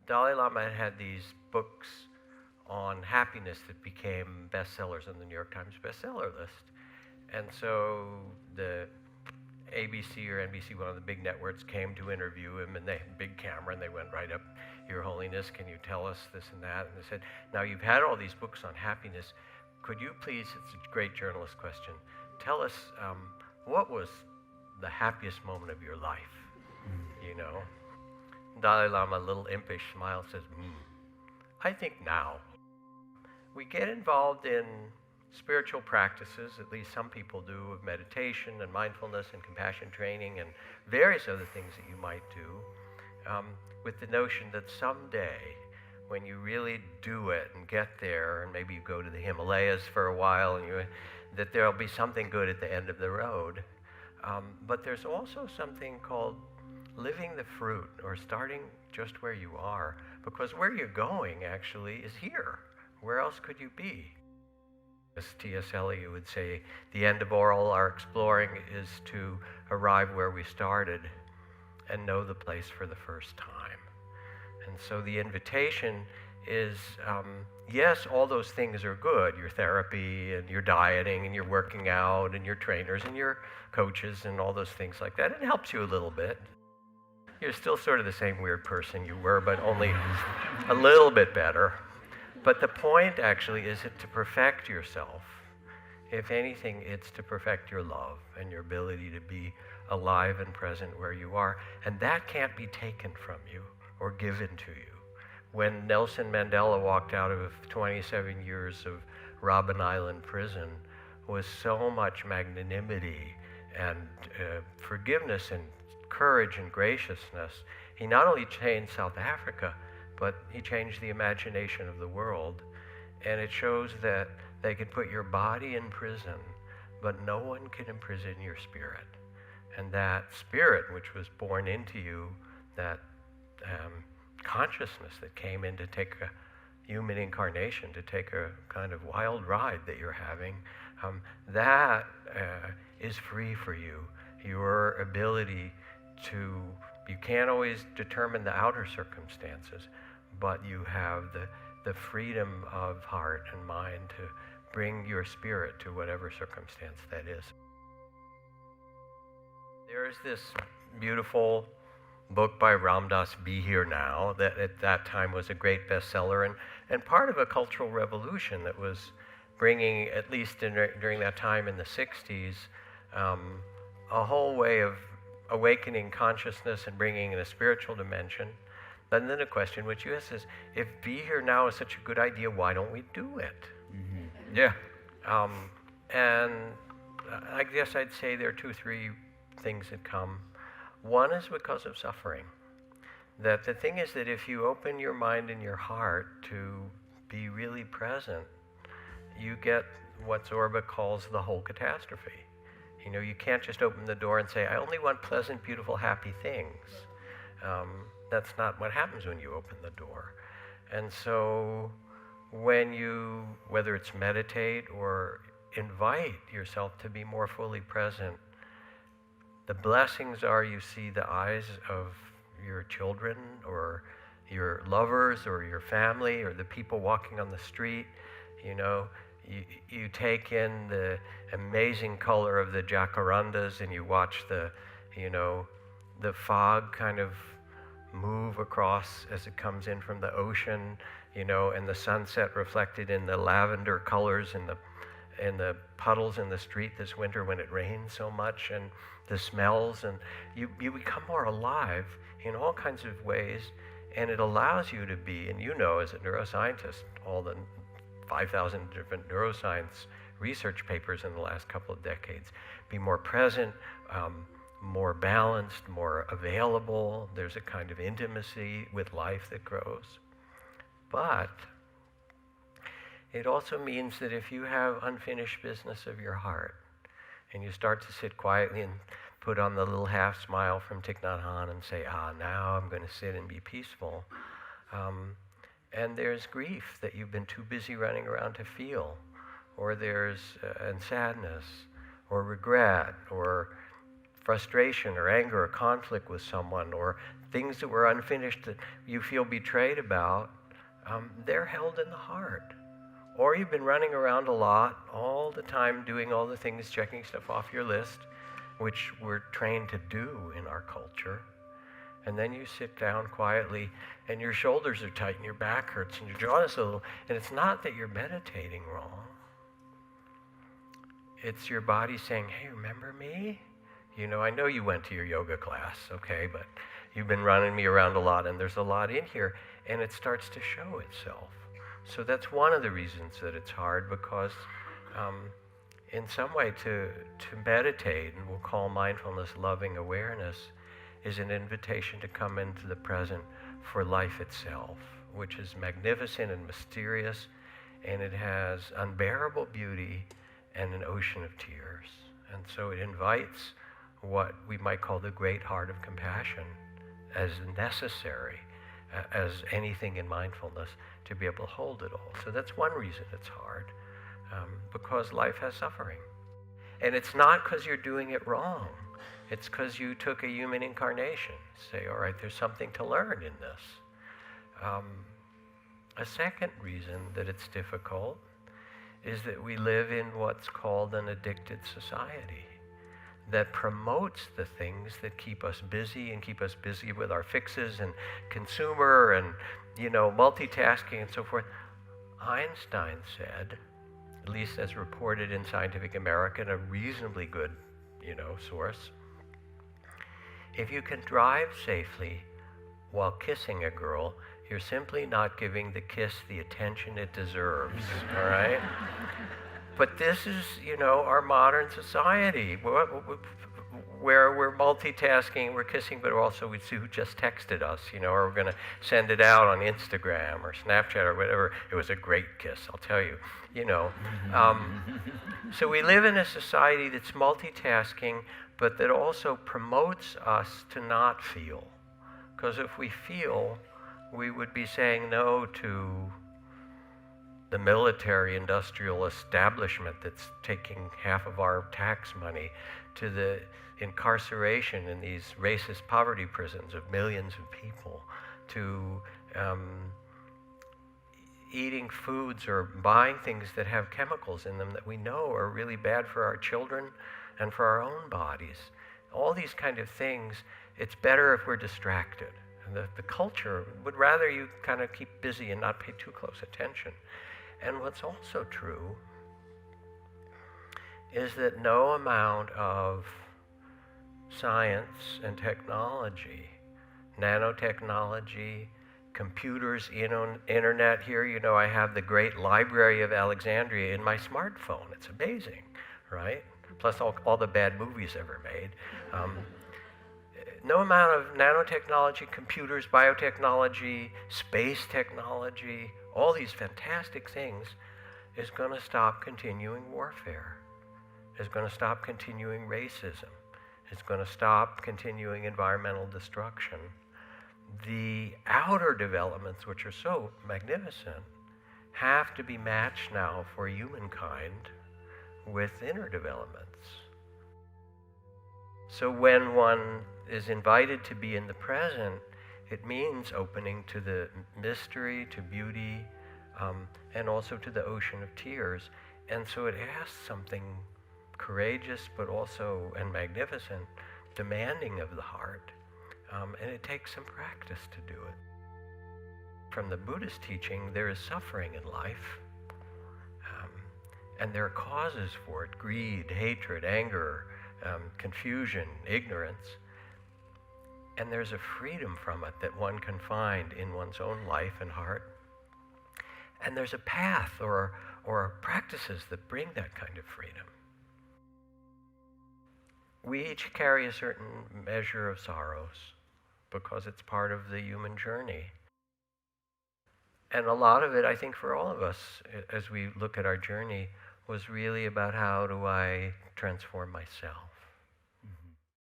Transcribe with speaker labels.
Speaker 1: Dalai Lama had these books on happiness that became bestsellers on the New York Times bestseller list. And so the ABC or NBC, one of the big networks, came to interview him, and they had a big camera, and they went right up, Your Holiness, can you tell us this and that? And they said, now you've had all these books on happiness. Could you please, it's a great journalist question, tell us what was the happiest moment of your life, you know? Dalai Lama, a little impish smile, says, I think now. We get involved in spiritual practices, at least some people do, of meditation and mindfulness and compassion training and various other things that you might do, with the notion that someday, when you really do it and get there, and maybe you go to the Himalayas for a while, and that there'll be something good at the end of the road. But there's also something called living the fruit, or starting just where you are, because where you're going actually is here. Where else could you be? As T.S. Eliot would say, the end of all our exploring is to arrive where we started and know the place for the first time. And so the invitation is, yes, all those things are good, your therapy and your dieting and your working out and your trainers and your coaches and all those things like that. It helps you a little bit. You're still sort of the same weird person you were, but only a little bit better. But the point actually is to perfect yourself. If anything, it's to perfect your love and your ability to be alive and present where you are. And that can't be taken from you or given to you. When Nelson Mandela walked out of 27 years of Robben Island prison, was so much magnanimity and forgiveness and courage and graciousness. He not only changed South Africa, but he changed the imagination of the world. And it shows that they can put your body in prison, but no one can imprison your spirit. And that spirit, which was born into you, that consciousness that came in to take a human incarnation, to take a kind of wild ride that you're having, that is free for you. Your ability to, you can't always determine the outer circumstances, but you have the freedom of heart and mind to bring your spirit to whatever circumstance that is. There is this beautiful book by Ram Dass, Be Here Now, that at that time was a great bestseller and part of a cultural revolution that was bringing, at least during that time in the 60s, a whole way of awakening consciousness and bringing in a spiritual dimension. And then a question which you ask is, if Be Here Now is such a good idea, why don't we do it? Mm-hmm. Yeah. And I guess I'd say there are 2 or 3 things that come. One is because of suffering. That the thing is that if you open your mind and your heart to be really present, you get what Zorba calls the whole catastrophe. You know, you can't just open the door and say, I only want pleasant, beautiful, happy things. That's not what happens when you open the door. And so when you, whether it's meditate or invite yourself to be more fully present, the blessings are you see the eyes of your children or your lovers or your family or the people walking on the street. You know, you take in the amazing color of the jacarandas and you watch the, you know, the fog kind of move across as it comes in from the ocean, you know, and the sunset reflected in the lavender colors in the puddles in the street this winter when it rains so much, and the smells, and you become more alive in all kinds of ways, and it allows you to be, and you know as a neuroscientist, all the 5,000 different neuroscience research papers in the last couple of decades, be more present, more balanced, more available. There's a kind of intimacy with life that grows. But it also means that if you have unfinished business of your heart, and you start to sit quietly and put on the little half smile from Thich Nhat Hanh and say, now I'm going to sit and be peaceful. And there's grief that you've been too busy running around to feel, or there's and sadness, or regret, or frustration, or anger, or conflict with someone, or things that were unfinished that you feel betrayed about, they're held in the heart. Or you've been running around a lot, all the time, doing all the things, checking stuff off your list, which we're trained to do in our culture. And then you sit down quietly, and your shoulders are tight, and your back hurts, and your jaw is a little, and it's not that you're meditating wrong. It's your body saying, hey, remember me? You know, I know you went to your yoga class, okay, but you've been running me around a lot, and there's a lot in here, and it starts to show itself. So that's one of the reasons that it's hard, because in some way to meditate, and we'll call mindfulness loving awareness, is an invitation to come into the present for life itself, which is magnificent and mysterious, and it has unbearable beauty and an ocean of tears. And so it invites what we might call the great heart of compassion as necessary as anything in mindfulness to be able to hold it all. So that's one reason it's hard, because life has suffering. And it's not because you're doing it wrong. It's because you took a human incarnation. Say, all right, there's something to learn in this. A second reason that it's difficult is that we live in what's called an addicted society that promotes the things that keep us busy and keep us busy with our fixes and consumer and, multitasking and so forth. Einstein said, at least as reported in Scientific American, a reasonably good, source, if you can drive safely while kissing a girl, you're simply not giving the kiss the attention it deserves, all right? But this is, our modern society where we're multitasking, we're kissing, but also we see who just texted us, or we're going to send it out on Instagram or Snapchat or whatever. It was a great kiss, I'll tell you, So we live in a society that's multitasking, but that also promotes us to not feel. Because if we feel, we would be saying no to the military-industrial establishment that's taking half of our tax money, to the incarceration in these racist poverty prisons of millions of people, to eating foods or buying things that have chemicals in them that we know are really bad for our children and for our own bodies. All these kind of things, it's better if we're distracted. And the culture would rather you kind of keep busy and not pay too close attention. And what's also true is that no amount of science and technology, nanotechnology, computers, internet here, I have the great Library of Alexandria in my smartphone. It's amazing, right? Plus all the bad movies ever made. No amount of nanotechnology, computers, biotechnology, space technology, all these fantastic things is going to stop continuing warfare, is going to stop continuing racism, is going to stop continuing environmental destruction. The outer developments, which are so magnificent, have to be matched now for humankind with inner developments. So when one is invited to be in the present, it means opening to the mystery, to beauty, and also to the ocean of tears. And so it asks something courageous, but also, and magnificent, demanding of the heart. And it takes some practice to do it. From the Buddhist teaching, there is suffering in life. And there are causes for it: greed, hatred, anger, confusion, ignorance. And there's a freedom from it that one can find in one's own life and heart. And there's a path or practices that bring that kind of freedom. We each carry a certain measure of sorrows because it's part of the human journey. And a lot of it, I think, for all of us, as we look at our journey, was really about how do I transform myself.